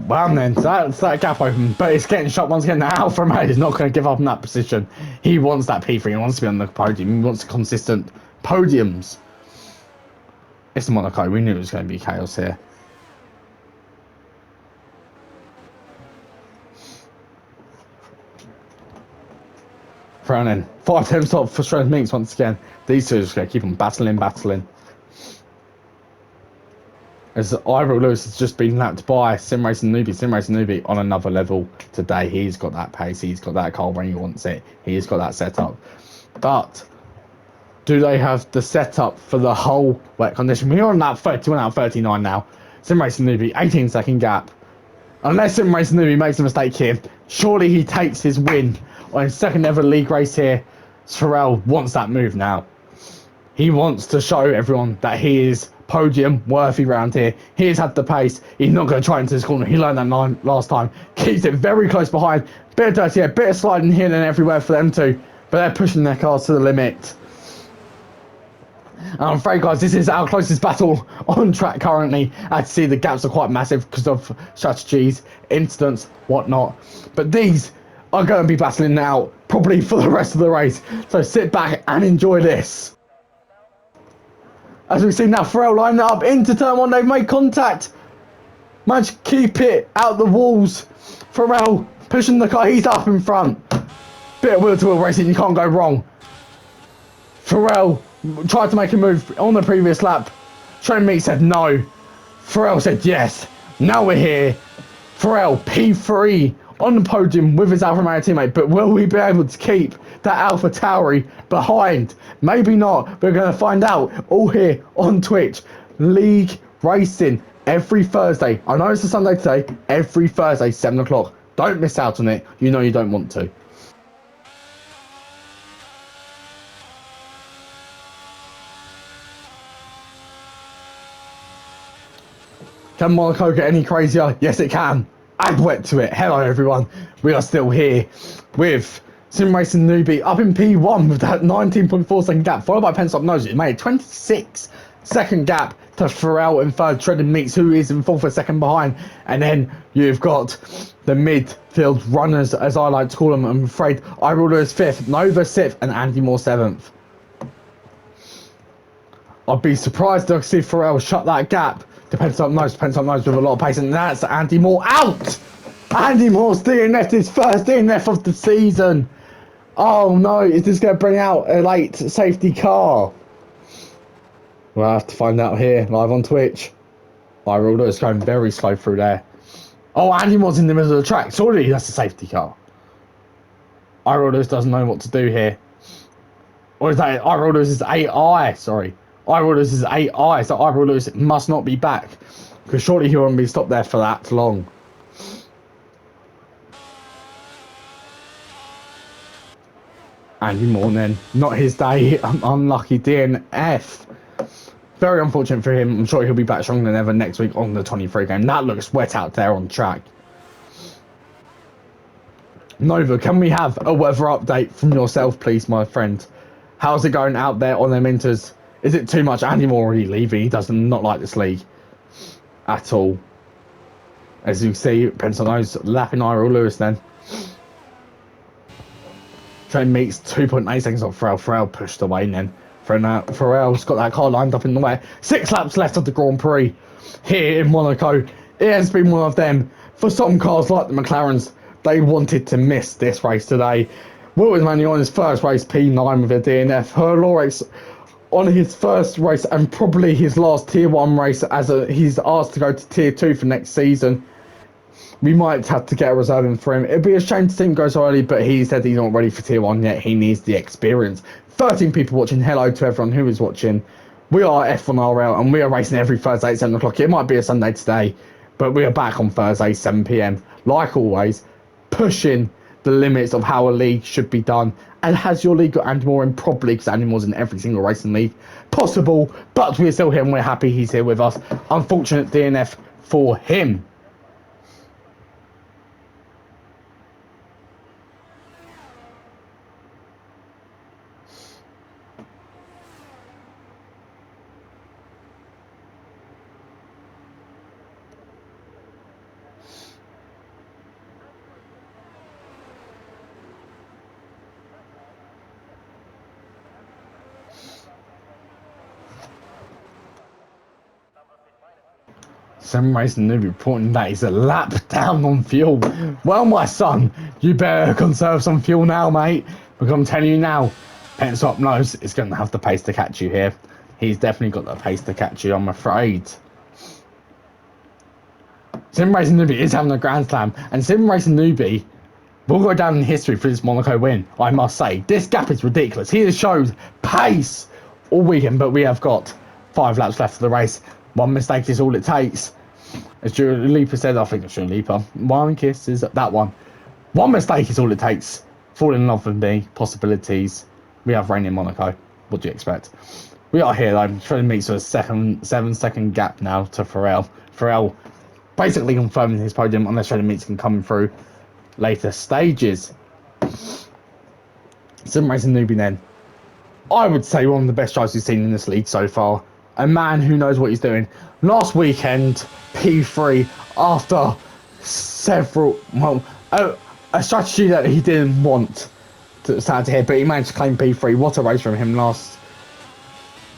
Well then, so that's that gap open, but it's getting shot once again. Now Alfa Romeo is not going to give up in that position. He wants that P3, he wants to be on the podium, he wants consistent podiums. It's Monaco, we knew it was going to be chaos here. Thrown in. 5 temps top for strength meets once again. These two are just going to keep on battling. As Ira Lewis has just been lapped by Sim Racing Newbie on another level today. He's got that pace, he's got that car when he wants it, he's got that setup. But do they have the setup for the whole wet condition? We're on that 31 out of 39 now. Sim Racing Newbie, 18-second gap. Unless Sim Racing Newbie makes a mistake here, surely he takes his win on his second ever league race here. Pharrell wants that move now. He wants to show everyone that he is podium worthy round here. He has had the pace. He's not going to try into this corner. He learned that last time. Keeps it very close behind. Bit of dirty, bit of sliding here and everywhere for them too. But they're pushing their cars to the limit. And I'm afraid, guys, this is our closest battle on track currently. I see the gaps are quite massive because of strategies, incidents, whatnot. But these are going to be battling now, probably for the rest of the race. So sit back and enjoy this. As we see now, Pharrell lining up into turn one. They've made contact. Managed to keep it out the walls. Pharrell pushing the car. He's up in front. Bit of wheel-to-wheel racing. You can't go wrong. Pharrell tried to make a move on the previous lap. Trent Meek said no. Pharrell said yes. Now we're here. Pharrell P3 on the podium with his Alfa Romeo teammate, but will we be able to keep that Alpha Tauri behind? Maybe not. We're going to find out all here on Twitch. League Racing every Thursday. I know it's a Sunday today. Every Thursday, 7 o'clock. Don't miss out on it. You know you don't want to. Can Monaco get any crazier? Yes, it can. Add wet to it. Hello, everyone. We are still here with Sim Racing Newbie up in P1 with that 19.4 second gap, followed by Penstop Nose. It made a 26-second gap to Pharrell in third, Treading Meeks, who is in fourth, a second behind. And then you've got the midfield runners, as I like to call them. I'm afraid Ira Lewis fifth, Nova sixth, and Andy Moore seventh. I'd be surprised to see Pharrell shut that gap. Depends on most with a lot of pace, and that's Andy Moore out. Andy Moore's DNF, his first DNF of the season. Oh no, is this going to bring out a late safety car? We'll have to find out here, live on Twitch. Ira Lewis going very slow through there. Oh, Andy Moore's in the middle of the track. Surely that's a safety car. Ira Lewis doesn't know what to do here. Or is that Ira Lewis's AI? Sorry. Ira Lewis is AI, so Ira Lewis must not be back. Because surely he won't be stopped there for that long. Andy Moore then. Not his day. Unlucky DNF. Very unfortunate for him. I'm sure he'll be back stronger than ever next week on the 23 game. That looks wet out there on track. Nova, can we have a weather update from yourself, please, my friend? How's it going out there on them inters? Is it too much? Andy Moore already leaving. He does not like this league at all. As you can see, Pensono's lapping Ira Lewis then. Trent Meeks 2.8 seconds off Pharrell. Pharrell pushed away then. Pharrell's got that car lined up in the way. 6 laps left of the Grand Prix here in Monaco. It has been one of them. For some cars like the McLarens, they wanted to miss this race today. Will was only on his first race, P9 with a DNF. Herlorex on his first race and probably his last Tier 1 race as he's asked to go to Tier 2 for next season. We might have to get a reserve in for him. It'd be a shame to see him go so early, but he said he's not ready for Tier 1 yet. He needs the experience. 13 people watching. Hello to everyone who is watching. We are F1RL and we are racing every Thursday at 7 o'clock. It might be a Sunday today, but we are back on Thursday, 7 p.m. Like always, pushing the limits of how a league should be done. And has your league got Andy Moore in? Probably, because Andy Moore's in every single racing league possible. But we're still here and we're happy he's here with us. Unfortunate DNF for him. Sim Racing Newbie reporting that he's a lap down on fuel. Well, my son, you better conserve some fuel now, mate. Because I'm telling you now, Pensop knows it's going to have the pace to catch you here. He's definitely got the pace to catch you, I'm afraid. Sim Racing Newbie is having a Grand Slam, and Sim Racing Newbie will go down in history for this Monaco win, I must say. This gap is ridiculous. He has showed pace all weekend, but we have got 5 laps left of the race. One mistake is all it takes. As Dua Lipa said, I think it's Dua Lipa. One kiss is that one. One mistake is all it takes. Fall in love with me. Possibilities. We have rain in Monaco. What do you expect? We are here though. Trying to meet a 7-second gap now to FTracingleague. FTracingleague basically confirming his podium unless Trying to meet can come through later stages. Sim Racing Newbie then. I would say one of the best drives we've seen in this league so far. A man who knows what he's doing. Last weekend, P3 after several, well, a strategy that he didn't want to start to hit, but he managed to claim P3. What a race from him last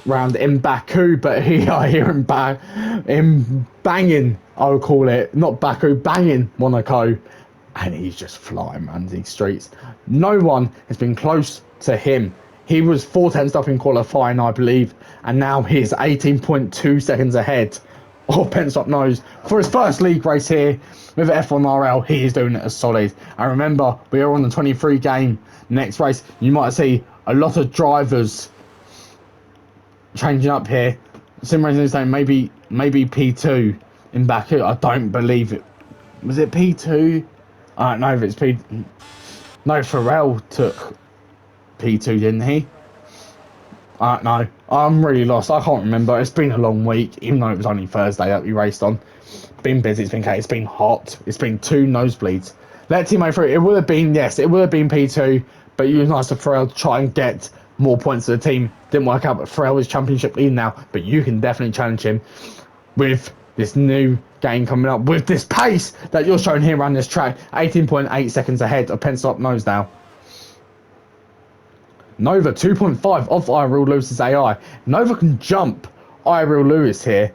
round in Baku, but here I hear him banging, I would call it, not Baku, banging Monaco, and he's just flying around these streets. No one has been close to him. He was 4/10 up in qualifying, I believe, and now he's 18.2 seconds ahead of Pensop Nose. For his first league race here with F1RL, he is doing it as solid. And remember, we are on the 23 game. Next race, you might see a lot of drivers changing up here. Sim Racing is saying maybe P2 in Baku. I don't believe it. Was it P2? I don't know if it's P. No, FTracingleague took P2, didn't he? I don't know. I'm really lost. I can't remember. It's been a long week, even though it was only Thursday that we raced on. Been busy. It's been hot. It's been 2 nosebleeds. Let teammate through. It would have been, yes, it would have been P2, but it was nice for FTracingleague to try and get more points to the team. Didn't work out, but FTracingleague is championship lead now. But you can definitely challenge him with this new game coming up, with this pace that you're showing here around this track. 18.8 seconds ahead of Pensop Nose now. Nova 2.5 off IRL Lewis's AI. Nova can jump IRL Lewis here.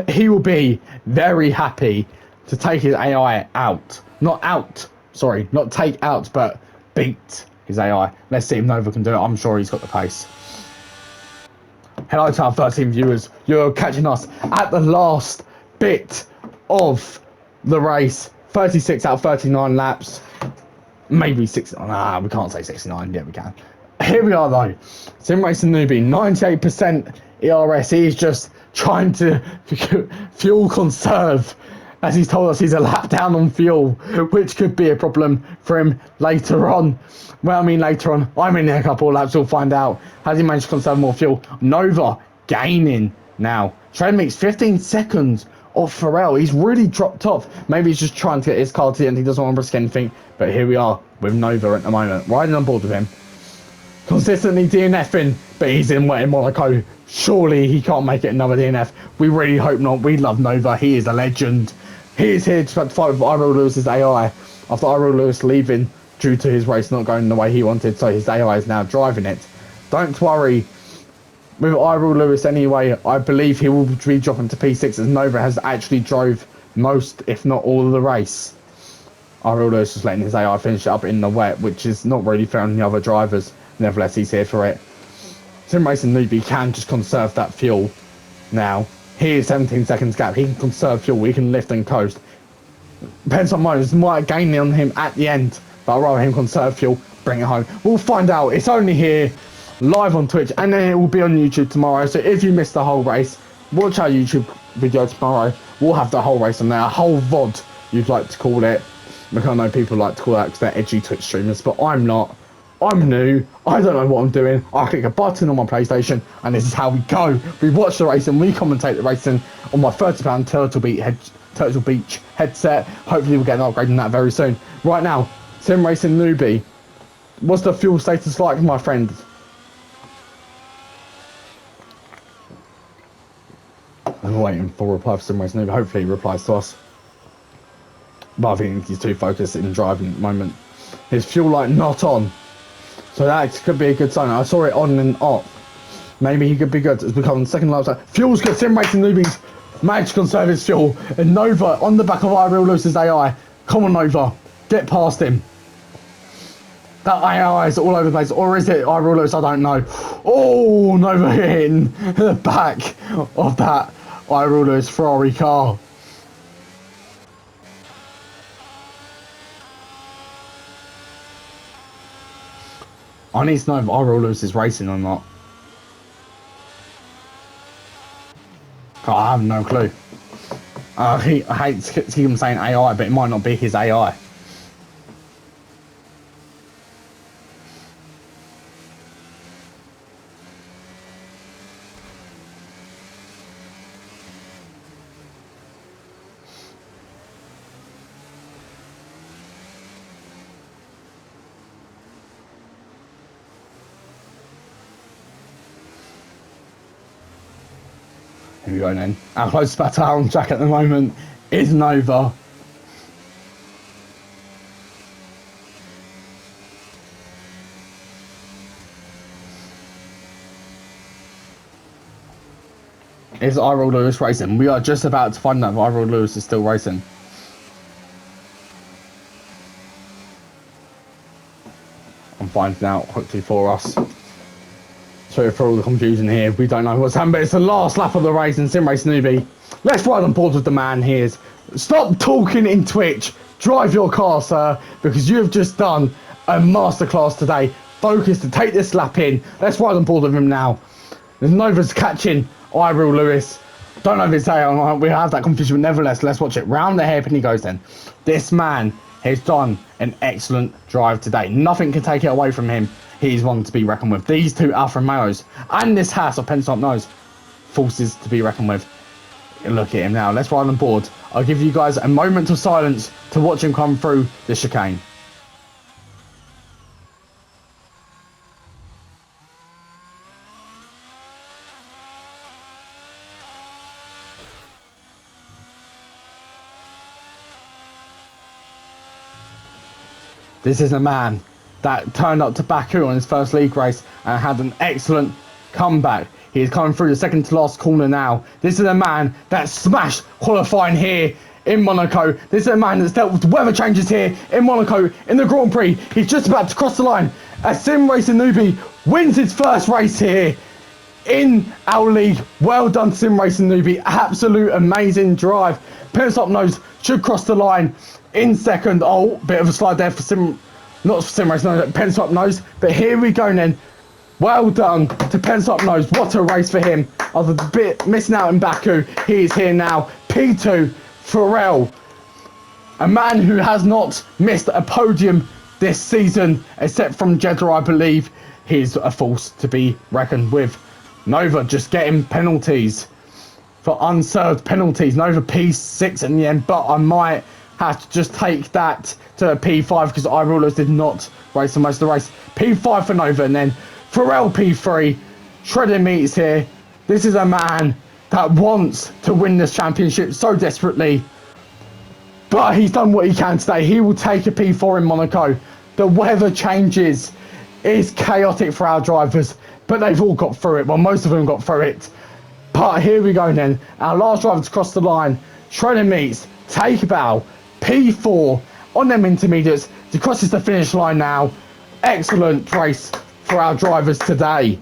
He will be very happy to take his AI out. Not take out, but beat his AI. Let's see if Nova can do it. I'm sure he's got the pace. Hello to our 13 viewers. You're catching us at the last bit of the race. 36 out of 39 laps. Maybe 60. Nah, we can't say 69. Yeah, we can. Here we are though. Sim Racing Newbie, 98% ERS. He's just trying to fuel conserve. As he's told us, he's a lap down on fuel, which could be a problem for him later on. Well, I mean later on. I'm in a couple of laps, we'll find out. Has he managed to conserve more fuel? Nova gaining now. Trade mix 15 seconds off FTracingleague. He's really dropped off. Maybe he's just trying to get his car to the end. He doesn't want to risk anything. But here we are with Nova at the moment, riding on board with him. Consistently DNFing, but he's in Monaco. Surely he can't make it another DNF. We really hope not. We love Nova. He is a legend. He is here to fight with IRL Lewis's AI after IRL Lewis leaving due to his race not going the way he wanted. So his AI is now driving it. Don't worry. With IRL Lewis anyway, I believe he will be dropping to P6 as Nova has actually drove most, if not all, of the race. IRL Lewis is letting his AI finish it up in the wet, which is not really fair on the other drivers. Nevertheless, he's here for it. Sim Racing Newbie can just conserve that fuel now. Here's 17 seconds gap. He can conserve fuel. We can lift and coast. Pensop Nose might gain on him at the end, but I'd rather him conserve fuel, bring it home. We'll find out. It's only here live on Twitch, and then it will be on YouTube tomorrow. So if you missed the whole race, watch our YouTube video tomorrow. We'll have the whole race on there, a whole VOD, you'd like to call it. Because I know people like to call that because they're edgy Twitch streamers, but I'm not. I'm new. I don't know what I'm doing. I click a button on my PlayStation, and this is how we go. We watch the racing, we commentate the racing on my £30 Turtle Beach headset. Hopefully we'll get an upgrade on that very soon. Right now, Sim Racing Newbie, what's the fuel status like, my friend? I'm waiting for a reply for Sim Racing Newbie. Hopefully he replies to us. But I think he's too focused in driving at the moment. His fuel light not on. So that could be a good sign. I saw it on and off. Maybe he could be good. It's become second lap. Fuel's good. Sim Racing Newbie's managed to conserve his fuel, and Nova on the back of iReal Lewis's AI. Come on, Nova, get past him. That AI is all over the place, or is it iReal Lewis? I don't know. Oh, Nova hitting the back of that iReal Lewis Ferrari car. I need to know if iReal Lewis is racing or not. I have no clue. I hate to keep him saying AI, but it might not be his AI. Here we go then. Our closest battle on track at the moment is Nova. Is iReal Lewis racing? We are just about to find out if iReal Lewis is still racing. I'm finding out quickly for us. Sorry for all the confusion here. We don't know what's happening, but it's the last lap of the race in Sim Race Newbie. Let's ride on board with the man here. Stop talking in Twitch. Drive your car, sir, because you have just done a masterclass today. Focus to take this lap in. Let's ride on board with him now. Nova's catching iReal Lewis. Don't know if it's AI. We have that confusion, but nevertheless, let's watch it. Round the hairpin he goes then. This man has done an excellent drive today. Nothing can take it away from him. He's one to be reckoned with. These two Alfa Romeos and this Haas of Penstop Nose, forces to be reckoned with. Look at him now. Let's ride on board. I'll give you guys a moment of silence to watch him come through the chicane. This is a man that turned up to Baku on his first league race and had an excellent comeback. He is coming through the second to last corner now. This is a man that smashed qualifying here in Monaco. This is a man that's dealt with weather changes here in Monaco in the Grand Prix. He's just about to cross the line as Sim Racing Newbie wins his first race here in our league. Well done, Sim Racing Newbie. Absolute amazing drive. Penstop Nose should cross the line in second. Oh, bit of a slide there for not Sim Race, no, Penstop Nose. But here we go then. Well done to Penstop Nose. What a race for him. After a bit missing out in Baku, he is here now. P2 F1RL, a man who has not missed a podium this season, except from Jeddah, I believe. He's a force to be reckoned with. Nova just getting penalties for unserved penalties. Nova P6 in the end, but I might have to just take that to a P5 because iReal Lewis did not race the most of the race. P5 for Nova, and then F1RL P3. Shredding meets here. This is a man that wants to win this championship so desperately, but he's done what he can today. He will take a P4 in Monaco. The weather changes is chaotic for our drivers, but they've all got through it. Well, most of them got through it. But here we go then. Our last driver to cross the line. Shredding meets, take a bow. P4 on them intermediates. He crosses the finish line now. Excellent race for our drivers today.